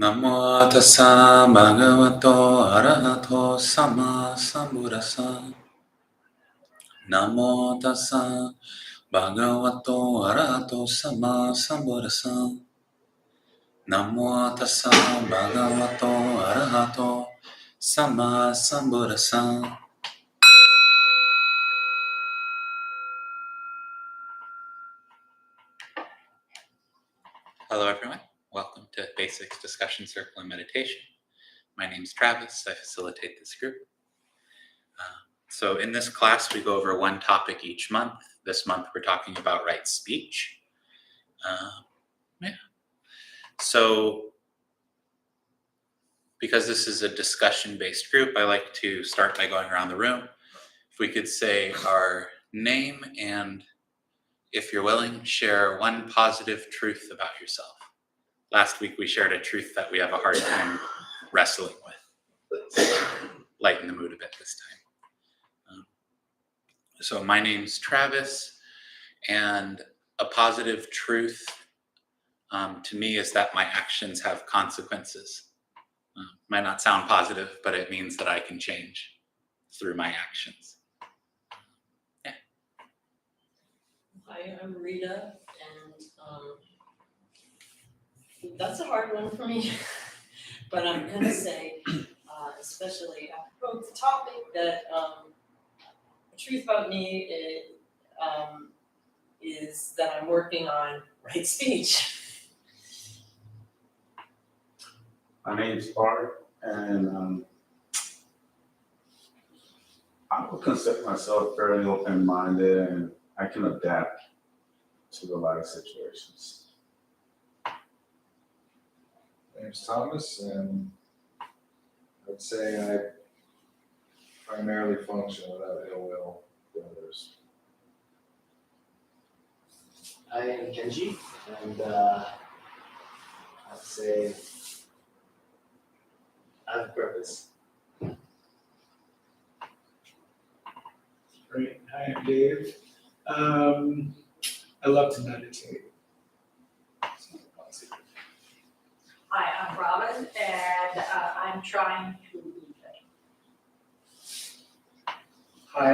Namo tassa bhagavato arahato sama sambuddhassa. Namo tassa bhagavato arahato sama sambuddhassa. Namo tassa bhagavato arahato sama sambuddhassa. Hello everyone, welcome to Basics Discussion Circle and Meditation. My name is Travis, I facilitate this group. So in this class we go over one topic each month. This month we're talking about right speech. So because this is a discussion-based group, I like to start by going around the room. If we could say our name and, if you're willing, share one positive truth about yourself. Last week we shared a truth that we have a hard time wrestling with. Lighten the mood a bit this time. So my name's Travis, and a positive truth to me is that my actions have consequences. Might not sound positive, but it means that I can change through my actions. Yeah. Hi, I'm Rita, and that's a hard one for me. But I'm going to say, especially after the topic, that the truth about me is that I'm working on right speech. My name's Bart, and I would consider myself fairly open-minded, and I can adapt to a lot of situations. My name's Thomas, and I'd say I primarily function without ill will to others. I am Kenji, and I'd say I have a purpose. Great. Hi, I'm Dave. I love to meditate. Hi, I'm Robin, and I'm trying to be better. Hi,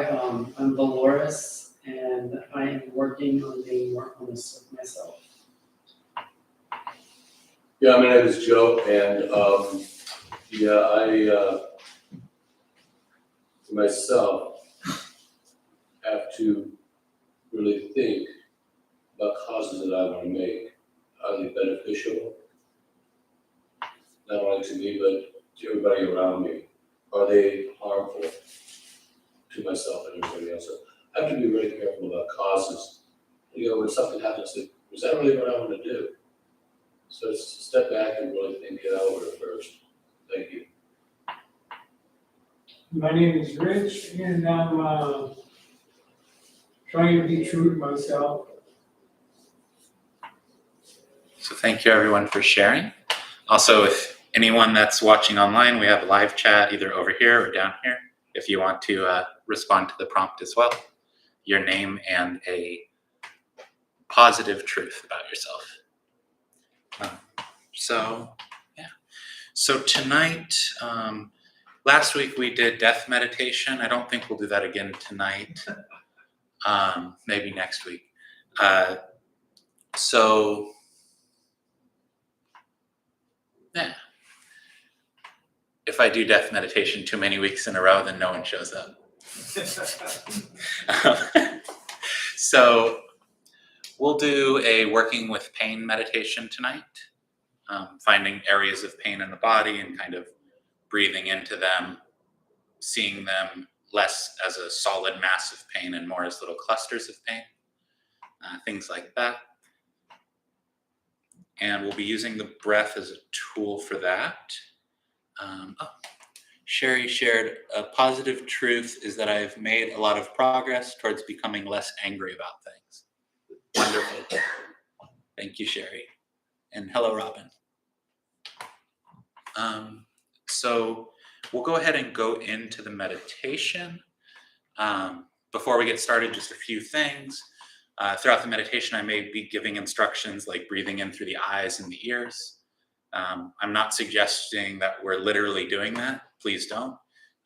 I'm Dolores, and I am working on being more honest with myself. Yeah, my name is Joe, and I myself have to really think about causes that I want to make. Are they beneficial? Not only to me, but to everybody around me. Are they harmful to myself and everybody else? So I have to be really careful about causes. You know, when something happens, is that really what I want to do? So it's to step back and really think it over first. Thank you. My name is Rich, and I'm trying to be true to myself. So thank you everyone for sharing. Also, if anyone that's watching online, we have a live chat either over here or down here. If you want to respond to the prompt as well, your name and a positive truth about yourself. So tonight, last week we did death meditation. I don't think we'll do that again tonight. Maybe next week. Yeah. If I do death meditation too many weeks in a row, then no one shows up. So we'll do a working with pain meditation tonight, finding areas of pain in the body and kind of breathing into them, seeing them less as a solid mass of pain and more as little clusters of pain, things like that. And we'll be using the breath as a tool for that. Sherry shared a positive truth is that I've made a lot of progress towards becoming less angry about things. Wonderful. Thank you, Sherry. And hello, Robin. So we'll go ahead and go into the meditation. Before we get started, just a few things. Throughout the meditation, I may be giving instructions like breathing in through the eyes and the ears. I'm not suggesting that we're literally doing that. Please don't.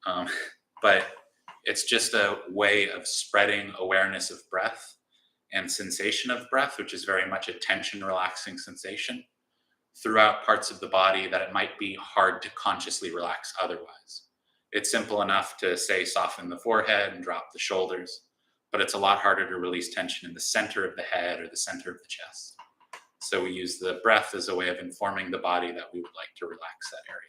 Um, but it's just a way of spreading awareness of breath and sensation of breath, which is very much a tension relaxing sensation, throughout parts of the body that it might be hard to consciously relax otherwise. It's simple enough to say soften the forehead and drop the shoulders, but it's a lot harder to release tension in the center of the head or the center of the chest. So we use the breath as a way of informing the body that we would like to relax that area.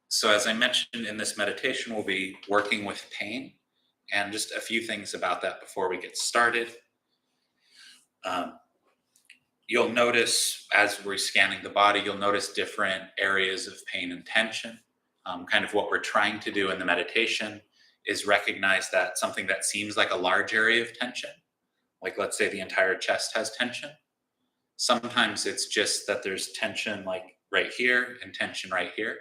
So as I mentioned in this meditation, we'll be working with pain, and just a few things about that before we get started. You'll notice as we're scanning the body, you'll notice different areas of pain and tension. Kind of what we're trying to do in the meditation is recognize that something that seems like a large area of tension, like let's say the entire chest has tension. Sometimes it's just that there's tension like right here and tension right here.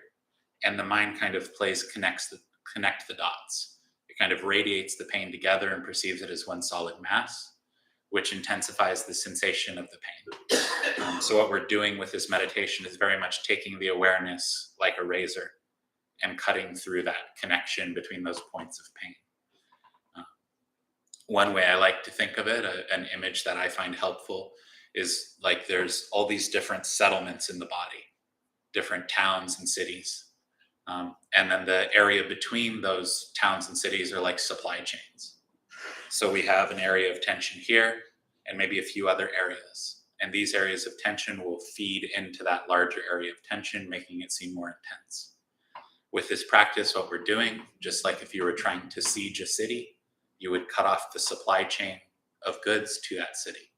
And the mind kind of connect the dots. It kind of radiates the pain together and perceives it as one solid mass, which intensifies the sensation of the pain. So what we're doing with this meditation is very much taking the awareness like a razor and cutting through that connection between those points of pain. One way I like to think of it, an image that I find helpful, is like there's all these different settlements in the body, different towns and cities. And then the area between those towns and cities are like supply chains. So we have an area of tension here and maybe a few other areas. And these areas of tension will feed into that larger area of tension, making it seem more intense. With this practice, what we're doing, just like if you were trying to siege a city, you would cut off the supply chain of goods to that city.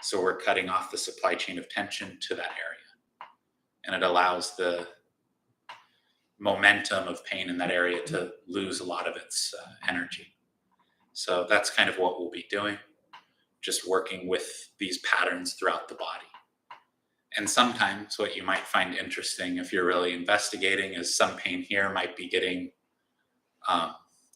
So we're cutting off the supply chain of tension to that area. And it allows the momentum of pain in that area to lose a lot of its energy. So that's kind of what we'll be doing, just working with these patterns throughout the body. And sometimes what you might find interesting if you're really investigating is some pain here might be getting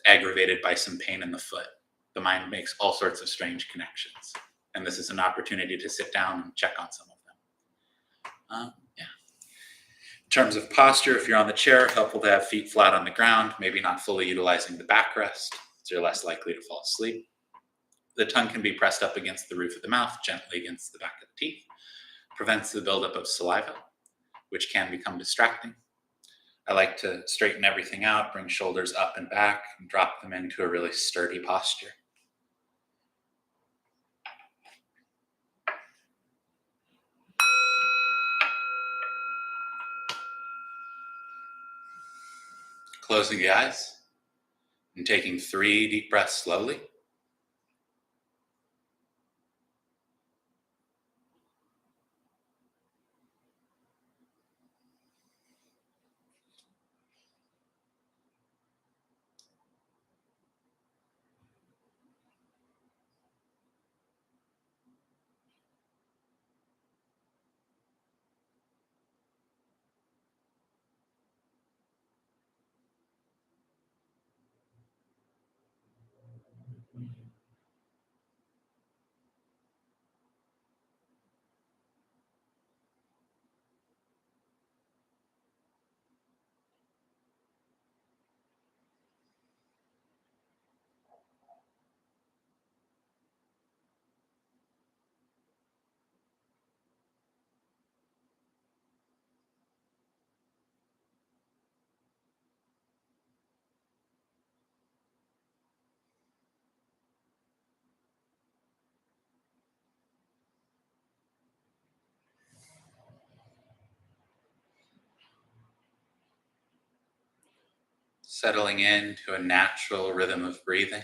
aggravated by some pain in the foot. The mind makes all sorts of strange connections. And this is an opportunity to sit down and check on some of them. In terms of posture, if you're on the chair, helpful to have feet flat on the ground, maybe not fully utilizing the backrest, so you're less likely to fall asleep. The tongue can be pressed up against the roof of the mouth, gently against the back of the teeth. Prevents the buildup of saliva, which can become distracting. I like to straighten everything out, bring shoulders up and back, and drop them into a really sturdy posture. Closing the eyes and taking 3 deep breaths slowly. Settling into a natural rhythm of breathing.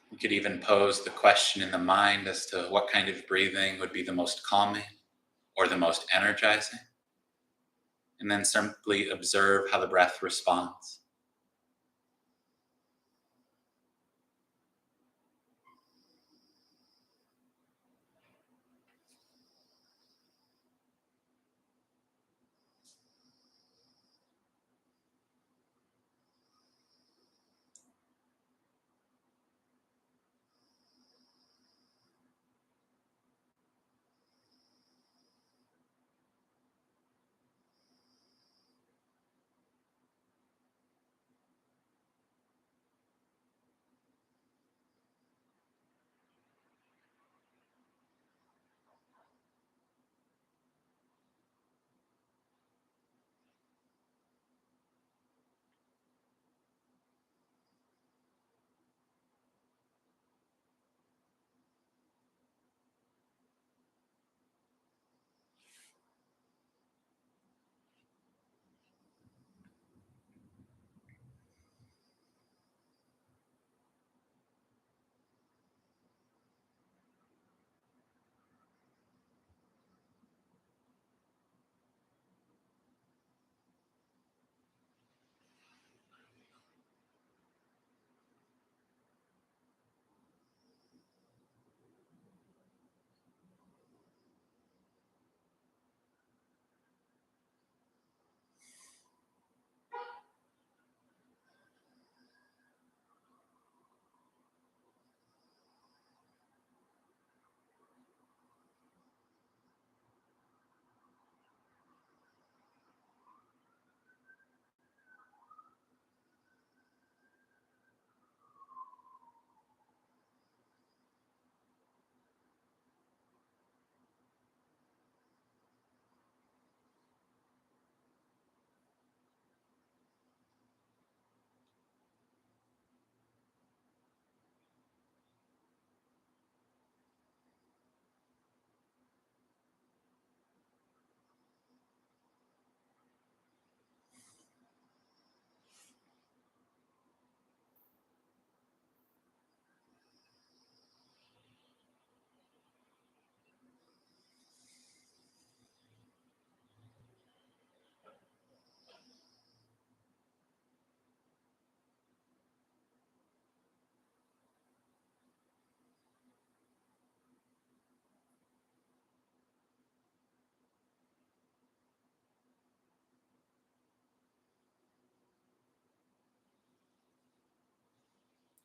You could even pose the question in the mind as to what kind of breathing would be the most calming or the most energizing. And then simply observe how the breath responds.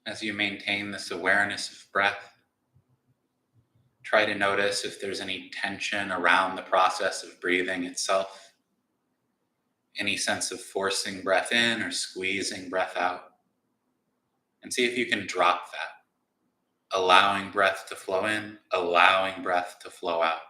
As you maintain this awareness of breath, try to notice if there's any tension around the process of breathing itself, any sense of forcing breath in or squeezing breath out, and see if you can drop that, allowing breath to flow in, allowing breath to flow out.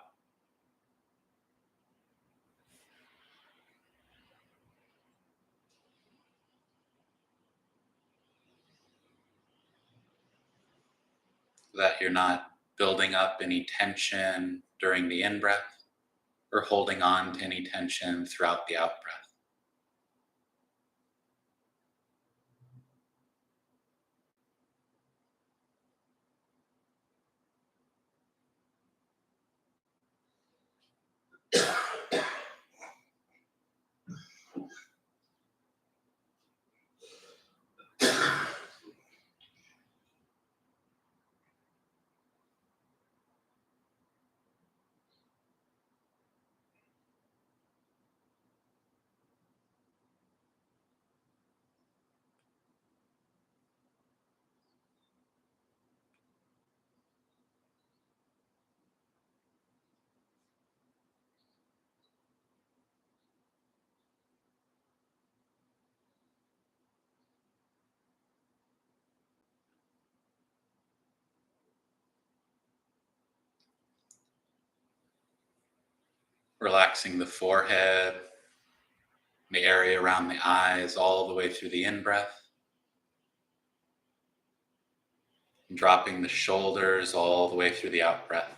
So that you're not building up any tension during the in-breath or holding on to any tension throughout the out-breath. Relaxing the forehead, the area around the eyes, all the way through the in-breath. And dropping the shoulders all the way through the out-breath.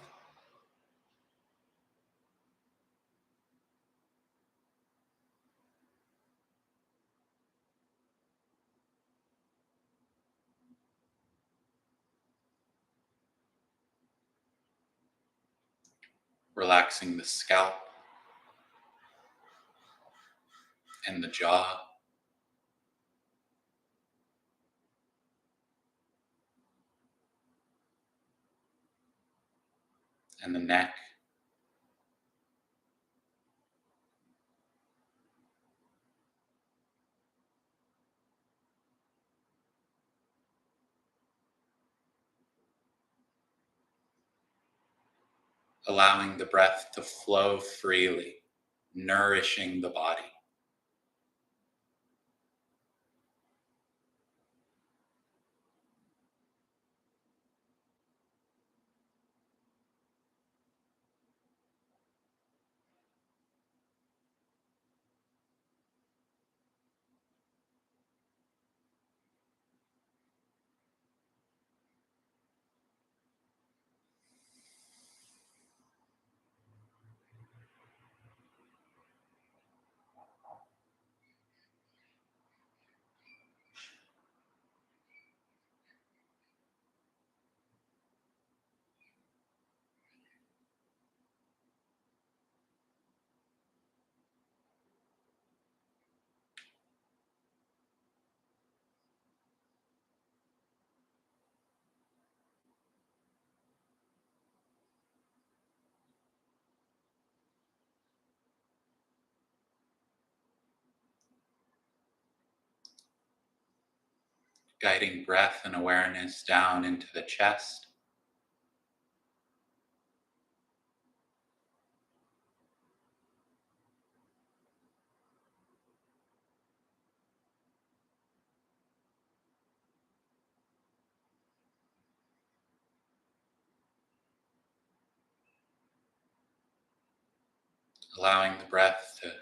Relaxing the scalp and the jaw. And the neck. Allowing the breath to flow freely, nourishing the body. Guiding breath and awareness down into the chest. Allowing the breath to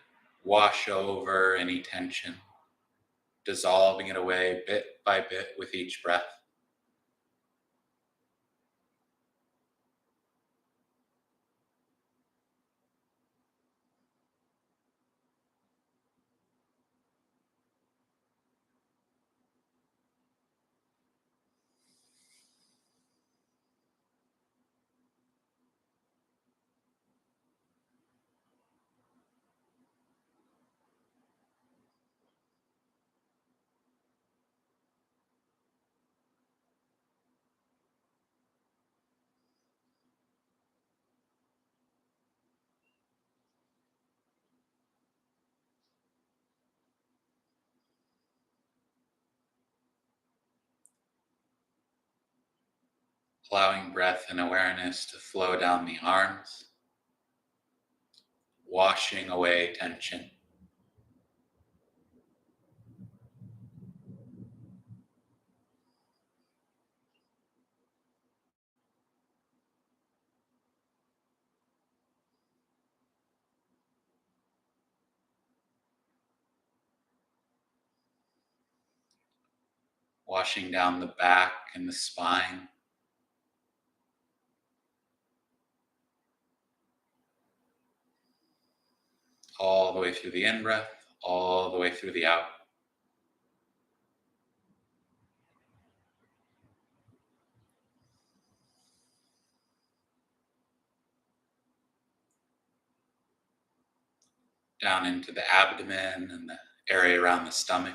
wash over any tension, dissolving it away bit by bit with each breath. allowing breath and awareness to flow down the arms, washing away tension. Washing down the back and the spine. All the way through the in-breath, all the way through the out. Down into the abdomen and the area around the stomach.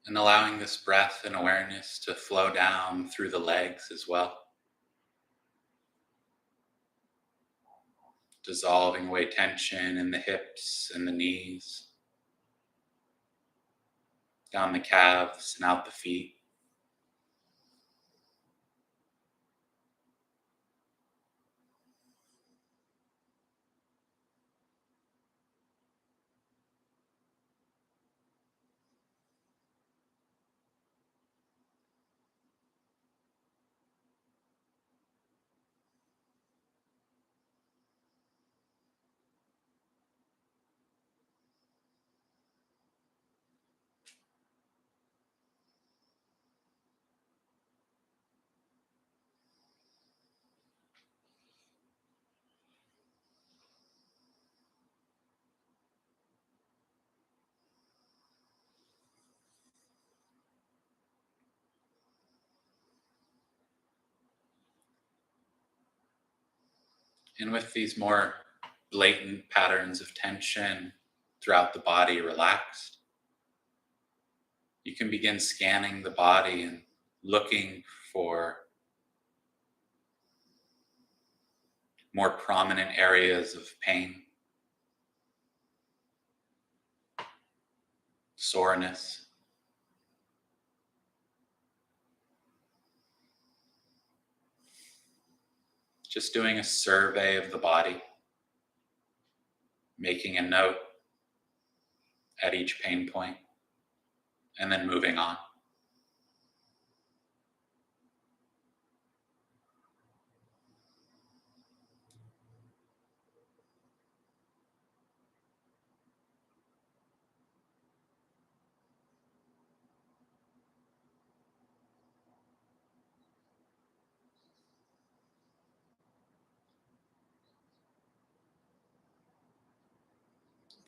And allowing this breath and awareness to flow down through the legs as well. Dissolving away tension in the hips and the knees. Down the calves and out the feet. And with these more blatant patterns of tension throughout the body relaxed, you can begin scanning the body and looking for more prominent areas of pain, soreness. Just doing a survey of the body, making a note at each pain point, and then moving on.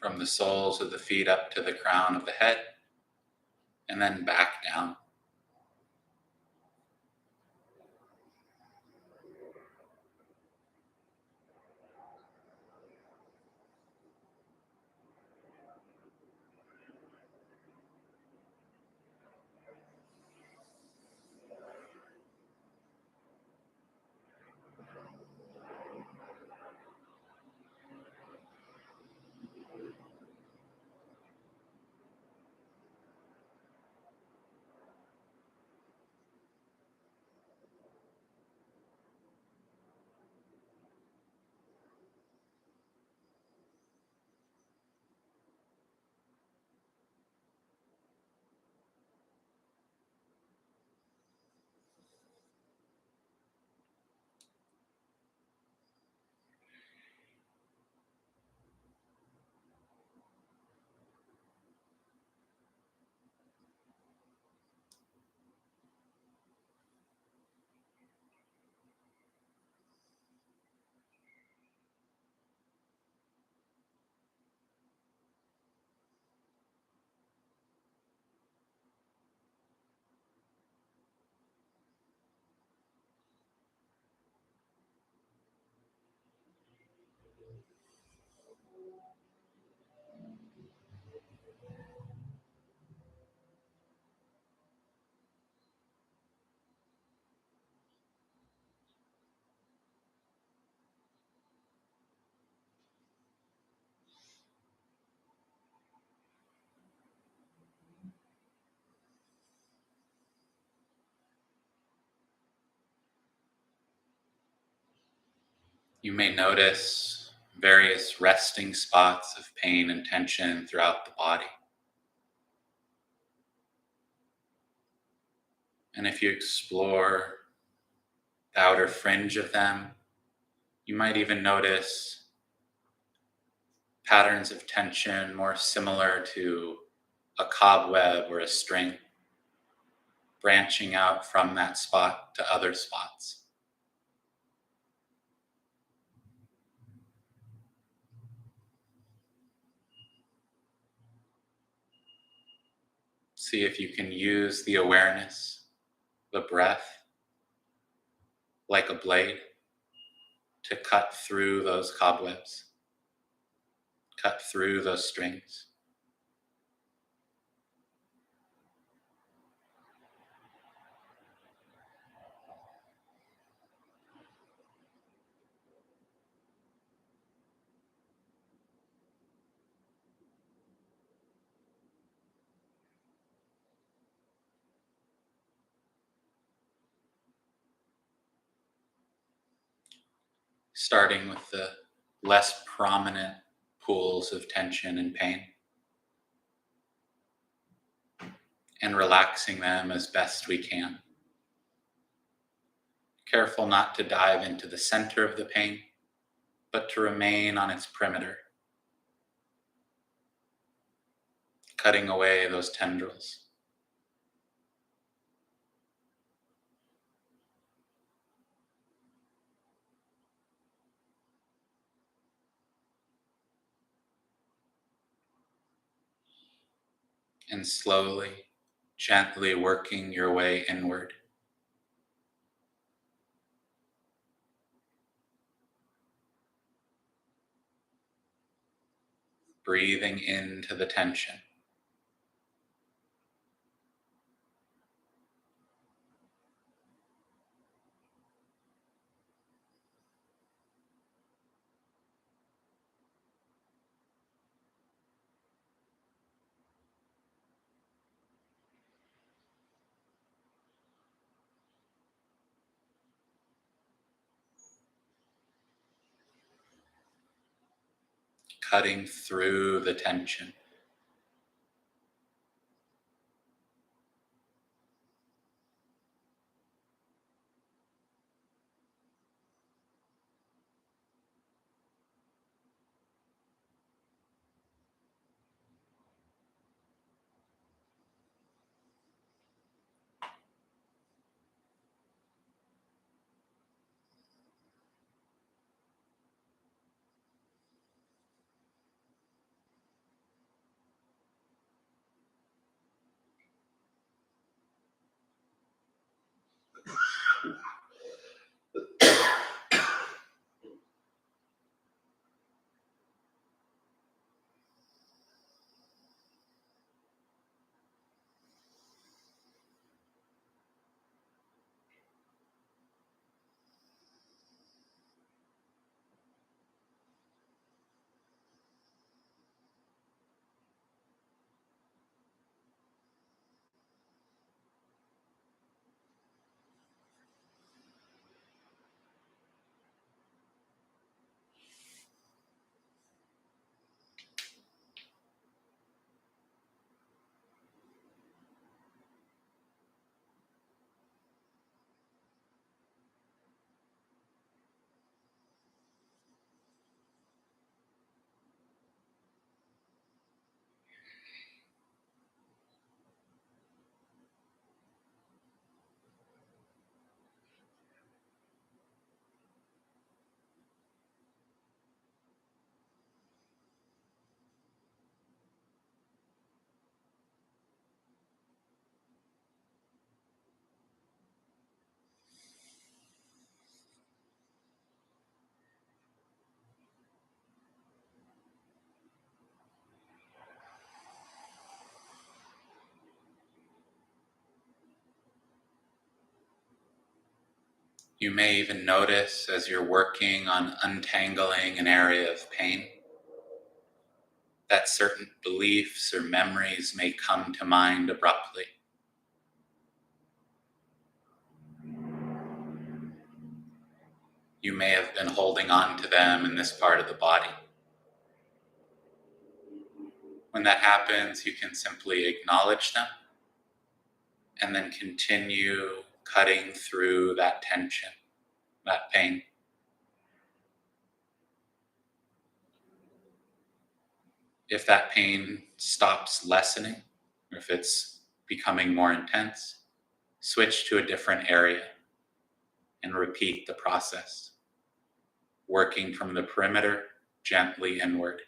From the soles of the feet up to the crown of the head, and then back down. You may notice various resting spots of pain and tension throughout the body. And if you explore the outer fringe of them, you might even notice patterns of tension more similar to a cobweb or a string branching out from that spot to other spots. See if you can use the awareness, the breath, like a blade to cut through those cobwebs, cut through those strings. Starting with the less prominent pools of tension and pain, and relaxing them as best we can. Careful not to dive into the center of the pain, but to remain on its perimeter, cutting away those tendrils. And slowly, gently working your way inward. Breathing into the tension. Cutting through the tension. You may even notice as you're working on untangling an area of pain that certain beliefs or memories may come to mind abruptly. You may have been holding on to them in this part of the body. When that happens, you can simply acknowledge them and then continue cutting through that tension, that pain. If that pain stops lessening, or if it's becoming more intense, switch to a different area and repeat the process, working from the perimeter gently inward.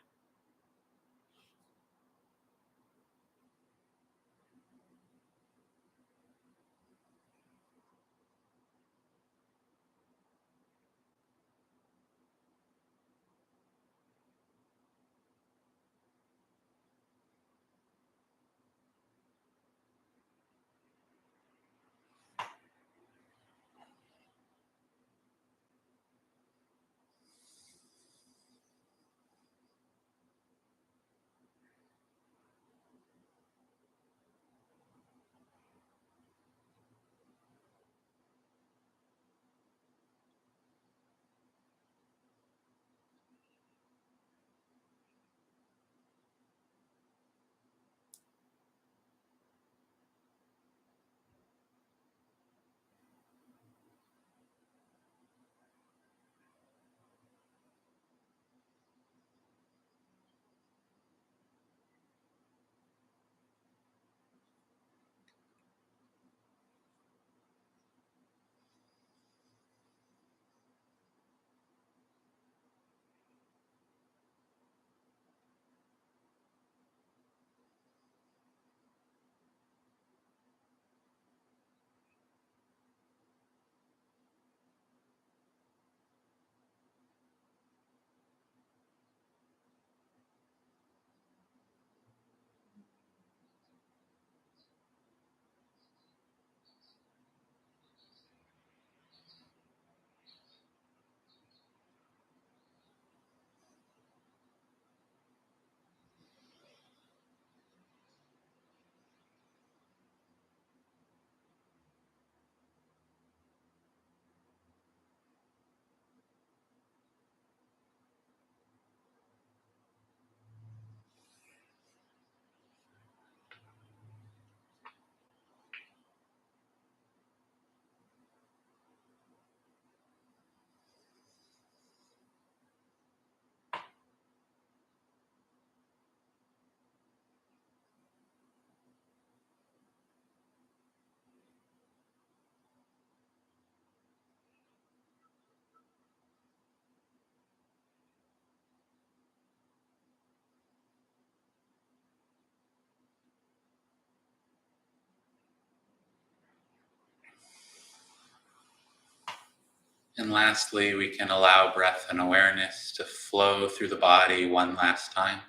And lastly, we can allow breath and awareness to flow through the body one last time,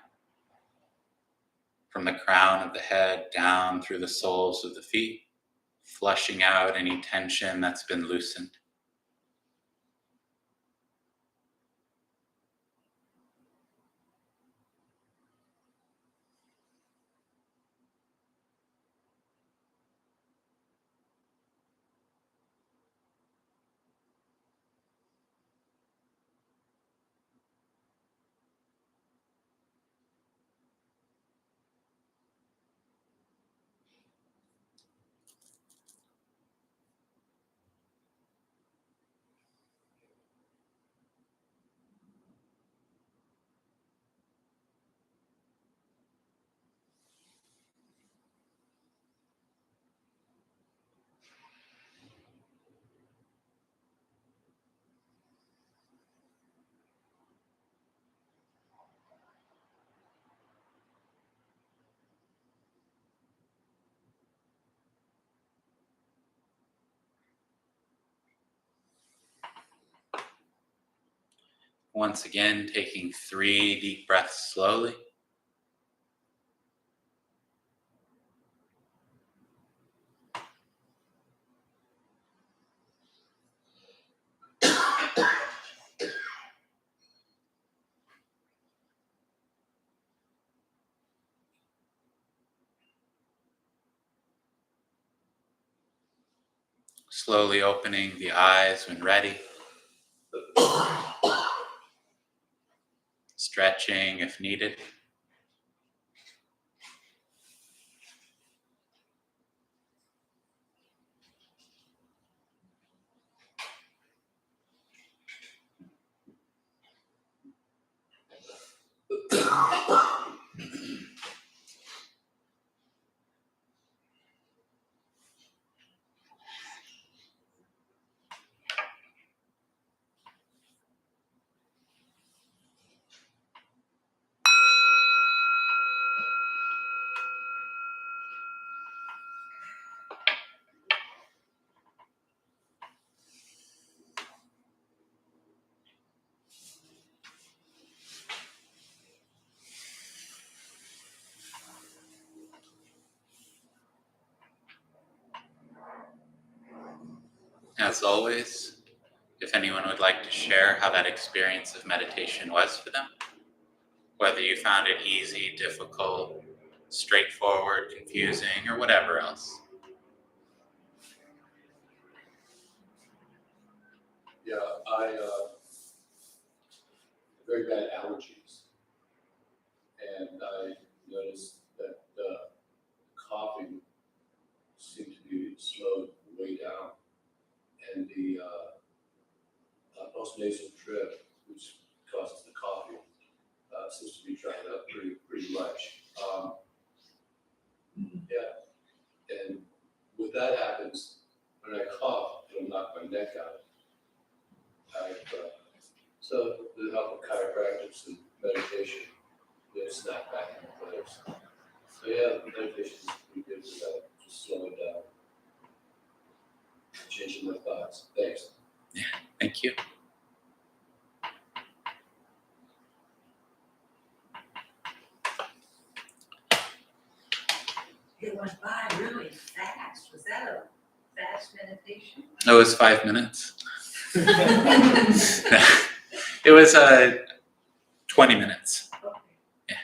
from the crown of the head down through the soles of the feet, flushing out any tension that's been loosened. Once again, taking 3 deep breaths slowly. Slowly opening the eyes when ready. stretching if needed. As always, if anyone would like to share how that experience of meditation was for them, whether you found it easy, difficult, straightforward, confusing, or whatever else. Yeah, I very bad allergies, and I noticed that coughing seemed to be slowed way down, and the postnasal drip, which causes the coughing, seems to be dried up pretty much. Yeah, and when that happens, when I cough, it'll knock my neck out. So with the help of chiropractics and meditation, they snap back into place. So yeah, meditation is pretty good for that, just slow it down. Changing my thoughts. Thanks. Thank you. It went by really fast. Was that a fast meditation? It was 5 minutes. It was 20 minutes. Okay.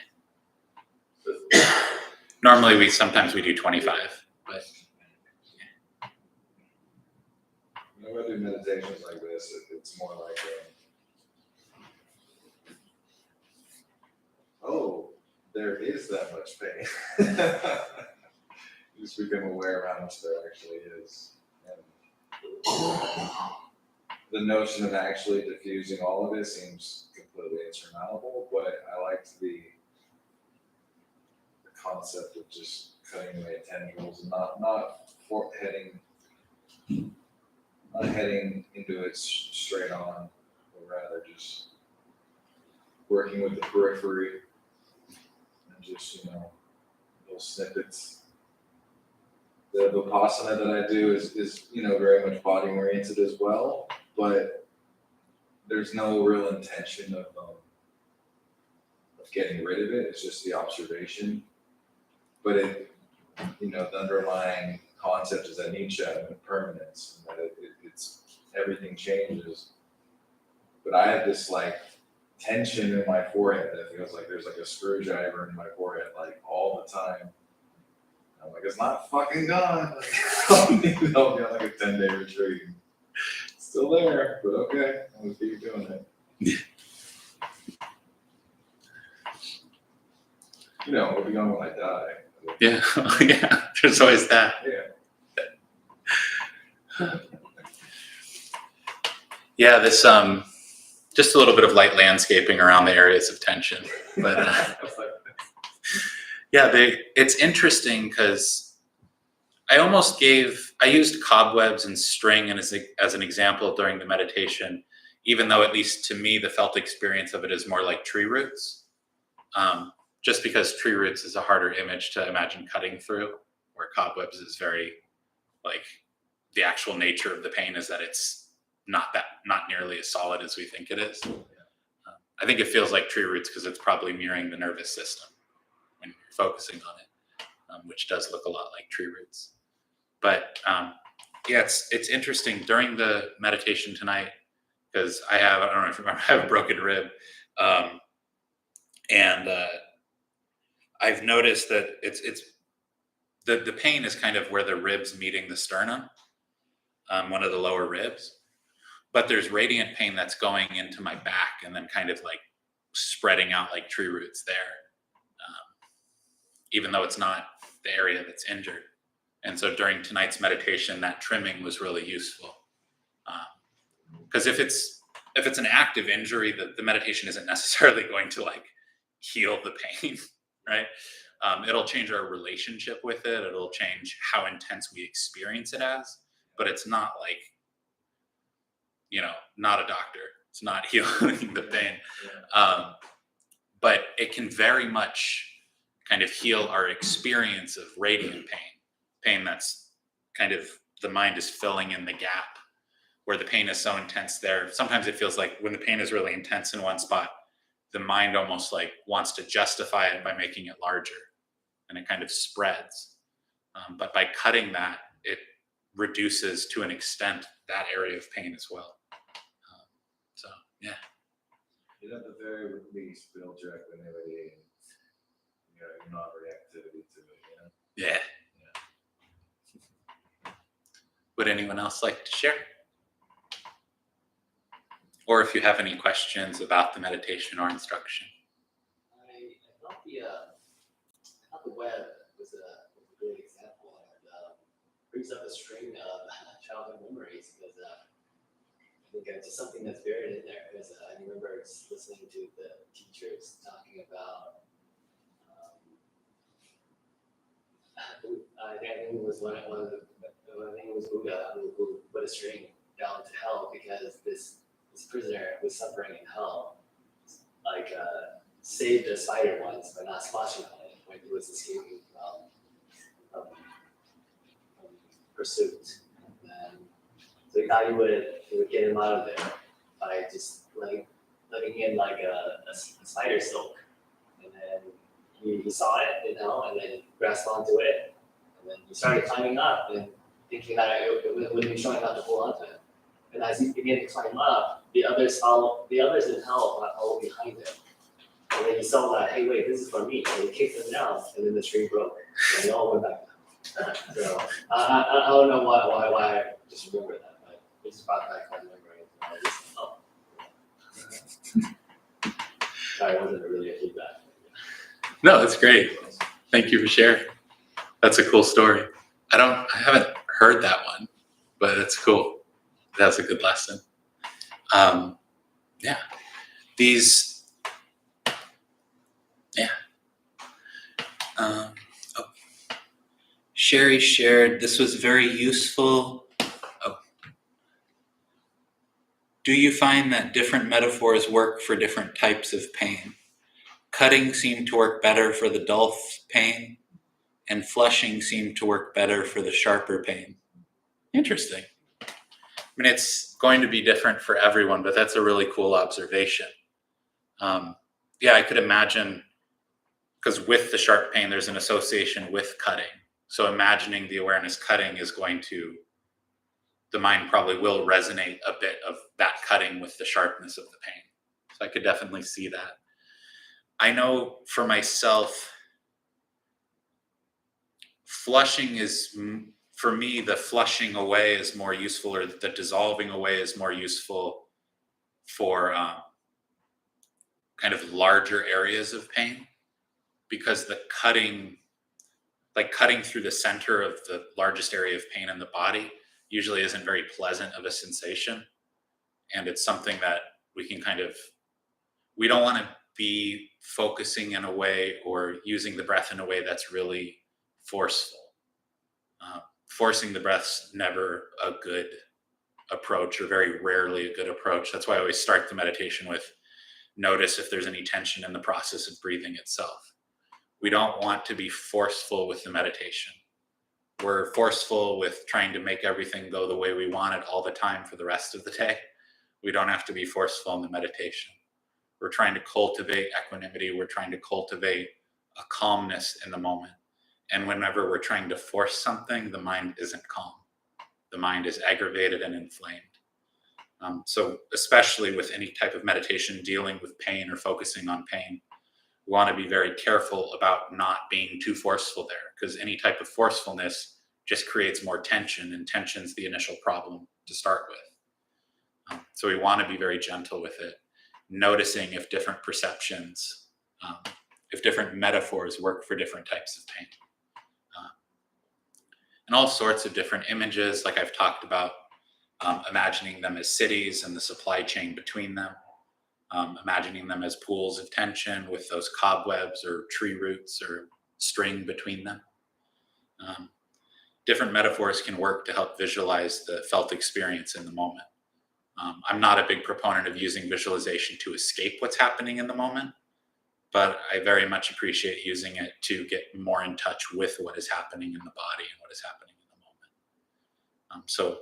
Normally sometimes we do 25, but When I do meditations like this, it's more like oh, there is that much pain. You just become aware of how much there actually is. And the notion of actually diffusing all of it seems completely insurmountable, but I like the concept of just cutting away tendrils and not heading into it straight on, but rather just working with the periphery and just, little snippets. The Vipassana that I do is very much body oriented as well, but there's no real intention of getting rid of it. It's just the observation. But the underlying concept is anicca and permanence, and that it's everything changes. But I have this tension in my forehead that feels like there's a screwdriver in my forehead all the time. I'm like, it's not fucking gone. I'll be on a 10-day retreat. It's still there, but okay, I'm gonna keep doing it. It'll be gone when I die. yeah, yeah, there's always that. Yeah. Yeah, this just a little bit of light landscaping around the areas of tension, but yeah, it's interesting because I used cobwebs and string as an example during the meditation, even though at least to me the felt experience of it is more like tree roots, just because tree roots is a harder image to imagine cutting through, where cobwebs is very the actual nature of the pain is that it's not nearly as solid as we think it is. I think it feels like tree roots because it's probably mirroring the nervous system when you're focusing on it, which does look a lot like tree roots. But yeah, it's interesting during the meditation tonight because I don't know if you remember, I have a broken rib, and I've noticed that it's the pain is kind of where the ribs meeting the sternum, one of the lower ribs. But there's radiant pain that's going into my back and then kind of spreading out like tree roots there, even though it's not the area that's injured. And so during tonight's meditation, that trimming was really useful. Because if it's an active injury, the meditation isn't necessarily going to like heal the pain, right? It'll change our relationship with it. It'll change how intense we experience it as, but it's not like, not a doctor. It's not healing the pain. But it can very much kind of heal our experience of radiant pain that's kind of the mind is filling in the gap where the pain is so intense there. Sometimes it feels like when the pain is really intense in one spot, the mind almost like wants to justify it by making it larger, and it kind of spreads. But by cutting that, it reduces to an extent that area of pain as well. So, yeah. At the very least, build your equanimity and, your non-reactivity to it, Yeah. Would anyone else like to share? Or if you have any questions about the meditation or instruction. I thought the web was a great example, and brings up a string of childhood memories, because I think it's just something that's buried in there. Because I remember listening to the teachers talking about, I think it was I think it was Buddha who put a string down to hell, because this prisoner who was suffering in hell, like saved a spider once by not splashing on it when he was escaping from pursuit. And so he thought he would get him out of there by just letting in like a spider silk. And then he saw it in hell, and then grasped onto it, and then he started climbing up and thinking that it would be showing how to hold onto it. And as he began to climb up, the others in hell followed behind him. And then he saw that, hey, wait, this is for me. And he kicked them down, and then the string broke, and they all went back down. So I don't know why I just remember that, but it just brought back my memory. Sorry, it wasn't really a feedback. No, that's great. Thank you for sharing. That's a cool story. I haven't heard that one, but it's cool. That's a good lesson. Yeah. Sherry shared, this was very useful. Do you find that different metaphors work for different types of pain? Cutting seemed to work better for the dull pain, and flushing seemed to work better for the sharper pain. Interesting. I mean, it's going to be different for everyone, but that's a really cool observation. I could imagine, because with the sharp pain, there's an association with cutting. So imagining the awareness cutting the mind probably will resonate a bit of that cutting with the sharpness of the pain. So I could definitely see that. I know for myself, flushing is, for me, the flushing away is more useful, or the dissolving away is more useful for kind of larger areas of pain, because the cutting through the center of the largest area of pain in the body usually isn't very pleasant of a sensation. And it's something that we don't want to be focusing in a way or using the breath in a way that's really forceful. Forcing the breath's never a good approach, or very rarely a good approach. That's why I always start the meditation with notice if there's any tension in the process of breathing itself. We don't want to be forceful with the meditation. We're forceful with trying to make everything go the way we want it all the time for the rest of the day. We don't have to be forceful in the meditation. We're trying to cultivate equanimity. We're trying to cultivate a calmness in the moment. And whenever we're trying to force something, the mind isn't calm. The mind is aggravated and inflamed. So especially with any type of meditation dealing with pain or focusing on pain, we want to be very careful about not being too forceful there, because any type of forcefulness just creates more tension, and tension's the initial problem to start with. So we want to be very gentle with it. noticing if different perceptions, if different metaphors work for different types of pain. And all sorts of different images, like I've talked about, imagining them as cities and the supply chain between them, imagining them as pools of tension with those cobwebs or tree roots or string between them. Different metaphors can work to help visualize the felt experience in the moment. I'm not a big proponent of using visualization to escape what's happening in the moment, but I very much appreciate using it to get more in touch with what is happening in the body and what is happening in the moment. So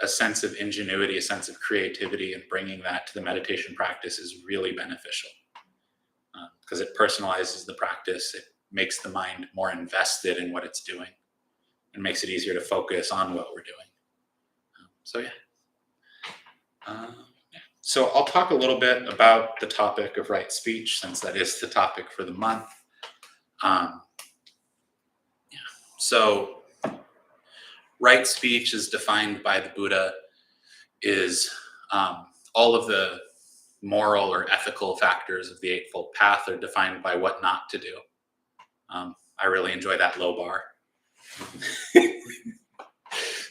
a sense of ingenuity, a sense of creativity, and bringing that to the meditation practice is really beneficial because it personalizes the practice. It makes the mind more invested in what it's doing and makes it easier to focus on what we're doing. So I'll talk a little bit about the topic of right speech, since that is the topic for the month. So right speech is defined by the Buddha is all of the moral or ethical factors of the Eightfold Path are defined by what not to do. I really enjoy that low bar.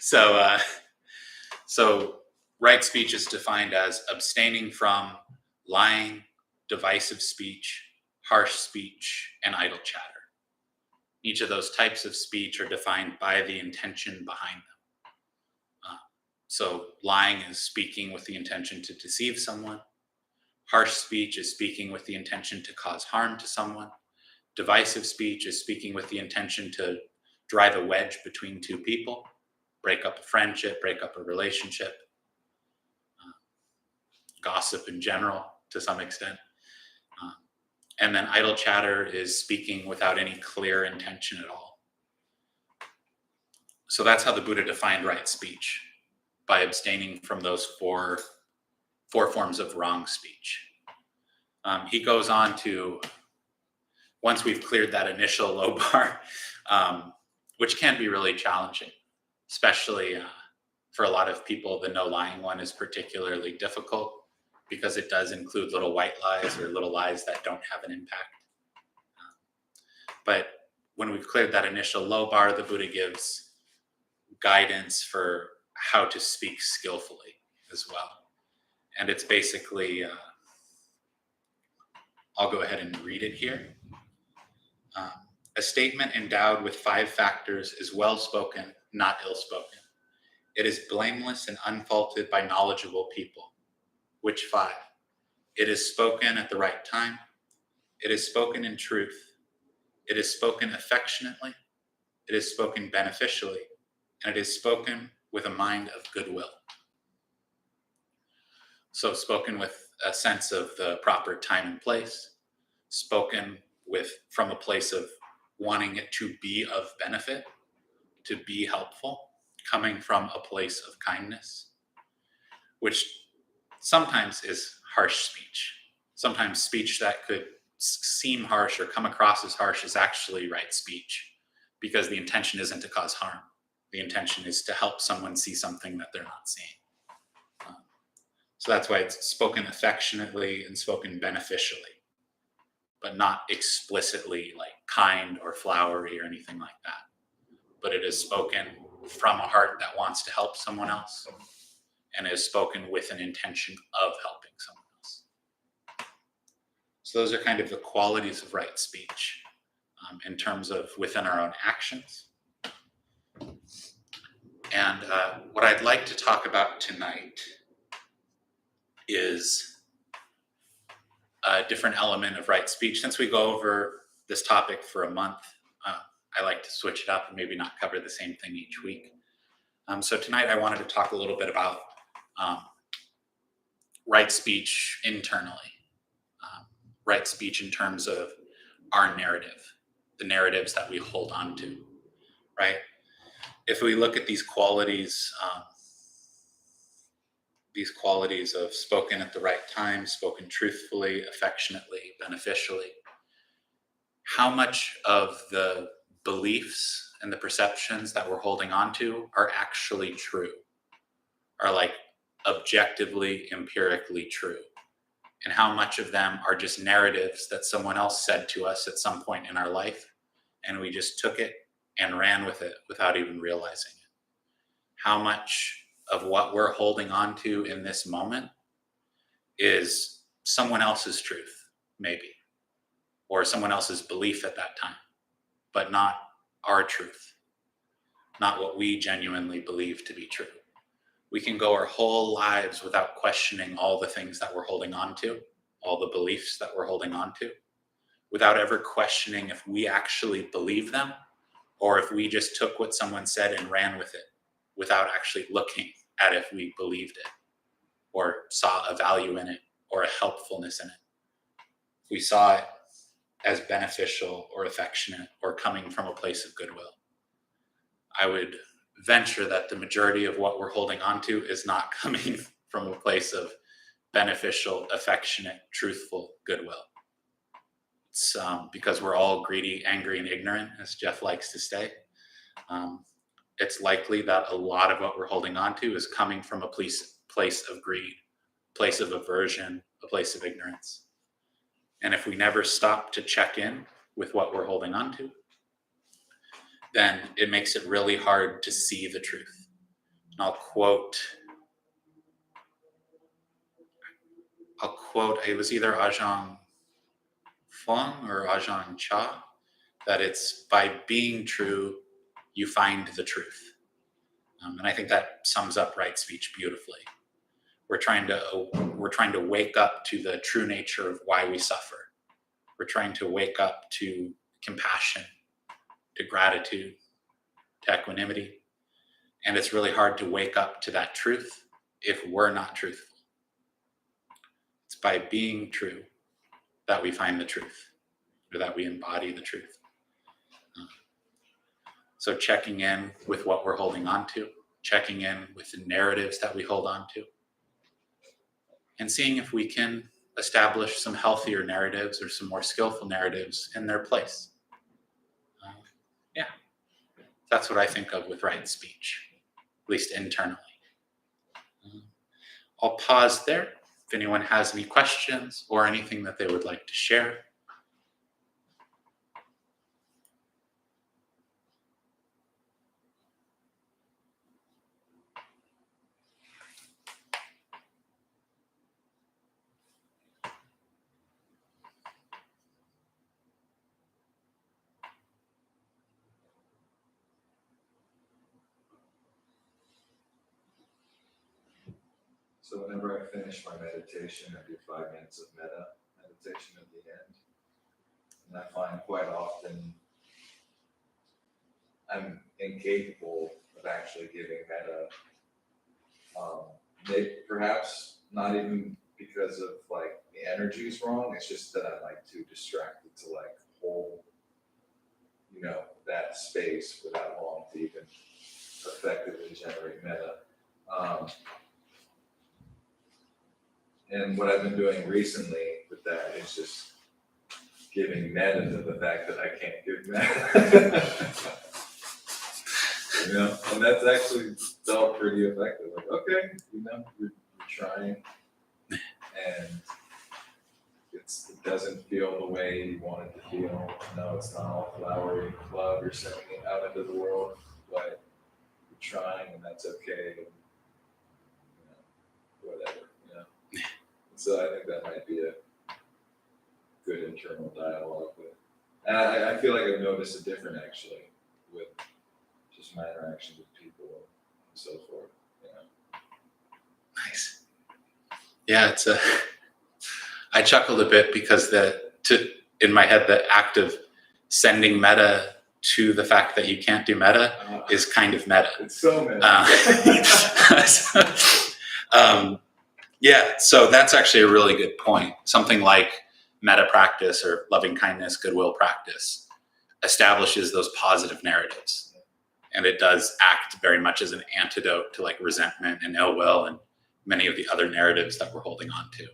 So right speech is defined as abstaining from lying, divisive speech, harsh speech, and idle chatter. Each of those types of speech are defined by the intention behind them. So lying is speaking with the intention to deceive someone. Harsh speech is speaking with the intention to cause harm to someone. Divisive speech is speaking with the intention to drive a wedge between two people, break up a friendship, break up a relationship, gossip in general to some extent. And then idle chatter is speaking without any clear intention at all. So that's how the Buddha defined right speech, by abstaining from those four forms of wrong speech. He goes on to, once we've cleared that initial low bar, which can be really challenging, especially for a lot of people, the no lying one is particularly difficult because it does include little white lies or little lies that don't have an impact. But when we've cleared that initial low bar, the Buddha gives guidance for how to speak skillfully as well. And it's basically, I'll go ahead and read it here. A statement endowed with 5 factors is well spoken, not ill spoken. It is blameless and unfaulted by knowledgeable people. Which 5? It is spoken at the right time. It is spoken in truth. It is spoken affectionately. It is spoken beneficially. And it is spoken with a mind of goodwill. So spoken with a sense of the proper time and place. Spoken from a place of wanting it to be of benefit, to be helpful, coming from a place of kindness, which sometimes is harsh speech. Sometimes speech that could seem harsh or come across as harsh is actually right speech, because the intention isn't to cause harm. The intention is to help someone see something that they're not seeing. So that's why it's spoken affectionately and spoken beneficially, but not explicitly like kind or flowery or anything like that. But it is spoken from a heart that wants to help someone else, and is spoken with an intention of helping someone else. So those are kind of the qualities of right speech in terms of within our own actions. And what I'd like to talk about tonight is a different element of right speech. Since we go over this topic for a month, I like to switch it up and maybe not cover the same thing each week. So tonight I wanted to talk a little bit about right speech internally. Right speech in terms of our narrative, the narratives that we hold on to, right? If we look at these qualities of spoken at the right time, spoken truthfully, affectionately, beneficially, how much of the beliefs and the perceptions that we're holding on to are actually true, are like objectively, empirically true, and how much of them are just narratives that someone else said to us at some point in our life, and we just took it and ran with it without even realizing it. How much of what we're holding on to in this moment is someone else's truth, maybe, or someone else's belief at that time, but not our truth, not what we genuinely believe to be true. We can go our whole lives without questioning all the things that we're holding on to, all the beliefs that we're holding on to, without ever questioning if we actually believe them, or if we just took what someone said and ran with it without actually looking at if we believed it or saw a value in it or a helpfulness in it. If we saw it as beneficial or affectionate or coming from a place of goodwill. I would venture that the majority of what we're holding on to is not coming from a place of beneficial, affectionate, truthful goodwill. It's because we're all greedy, angry, and ignorant, as Jeff likes to say. It's likely that a lot of what we're holding on to is coming from a place of greed, place of aversion, a place of ignorance. And if we never stop to check in with what we're holding on to, then it makes it really hard to see the truth. And I'll quote, it was either Ajahn Fung or Ajahn Chah, that it's by being true, you find the truth. And I think that sums up right speech beautifully. We're trying to wake up to the true nature of why we suffer. We're trying to wake up to compassion, to gratitude, to equanimity. And it's really hard to wake up to that truth if we're not truthful. It's by being true that we find the truth, or that we embody the truth. So checking in with what we're holding on to, checking in with the narratives that we hold on to, and seeing if we can establish some healthier narratives or some more skillful narratives in their place. That's what I think of with right speech, at least internally. I'll pause there if anyone has any questions or anything that they would like to share. So whenever I finish my meditation, I do 5 minutes of metta meditation at the end. And I find quite often I'm incapable of actually giving metta. Perhaps not even because of like the energy is wrong, it's just that I'm like too distracted to like hold, that space for that long to even effectively generate metta. And what I've been doing recently with that is just giving metta to the fact that I can't give metta. And that's actually felt pretty effective. Like, okay, you're trying, and it doesn't feel the way you want it to feel. No, it's not all flowery and love. You're sending it out into the world, but you're trying, and that's okay. And, whatever. So I think that might be a good internal dialogue with. And I feel like I've noticed a difference actually with just my interaction with people and so forth. Nice. Yeah, I chuckled a bit because in my head, the act of sending metta to the fact that you can't do metta is kind of meta. It's so meta. Yeah, so that's actually a really good point. Something like metta practice or loving kindness, goodwill practice establishes those positive narratives. And it does act very much as an antidote to like resentment and ill will and many of the other narratives that we're holding on to.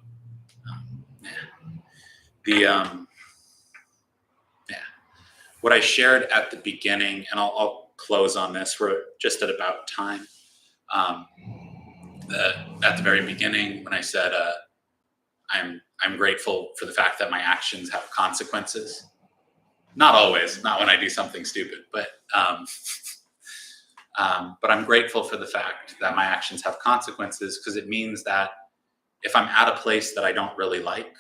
What I shared at the beginning, and I'll close on this, we're just at about time. At the very beginning, when I said I'm grateful for the fact that my actions have consequences. Not always, not when I do something stupid, but I'm grateful for the fact that my actions have consequences, because it means that if I'm at a place that I don't really like,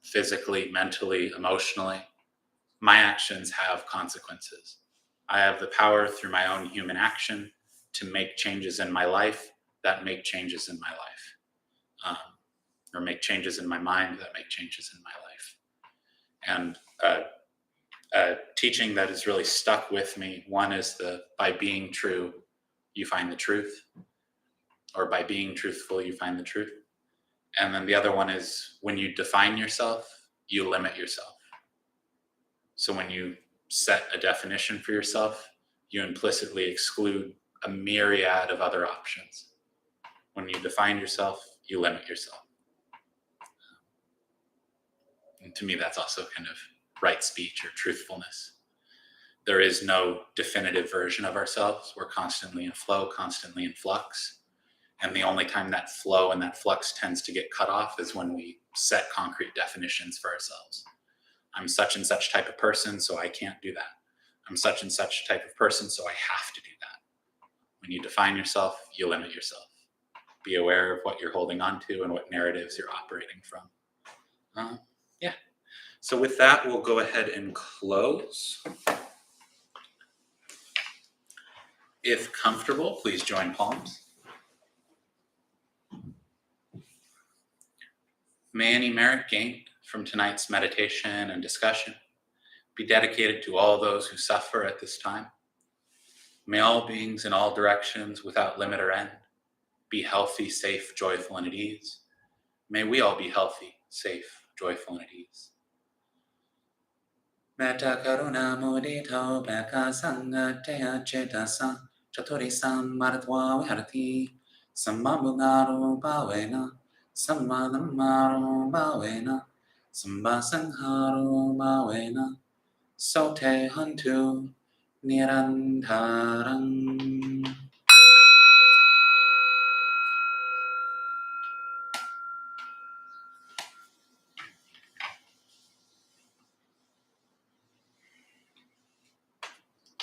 physically, mentally, emotionally, my actions have consequences. I have the power through my own human action to make changes in my life that make changes in my life, or make changes in my mind that make changes in my life. And a teaching that has really stuck with me, one is by being true, you find the truth, or by being truthful, you find the truth. And then the other one is, when you define yourself, you limit yourself. So when you set a definition for yourself, you implicitly exclude a myriad of other options. When you define yourself, you limit yourself. And to me, that's also kind of right speech or truthfulness. There is no definitive version of ourselves. We're constantly in flow, constantly in flux. And the only time that flow and that flux tends to get cut off is when we set concrete definitions for ourselves. I'm such and such type of person, so I can't do that. I'm such and such type of person, so I have to do that. When you define yourself, you limit yourself. Be aware of what you're holding on to and what narratives you're operating from. Yeah. So with that, we'll go ahead and close. If comfortable, please join palms. May any merit gained from tonight's meditation and discussion be dedicated to all those who suffer at this time. May all beings in all directions, without limit or end, be healthy, safe, joyful, and at ease. May we all be healthy, safe, joyful, and at ease. Metta karuna mudita beka sangha teya cetasa chaturisam maratva viharati sammamungaru bhavena sammadammaru bhavena sambasangharu bhavena sote hantu nirantaram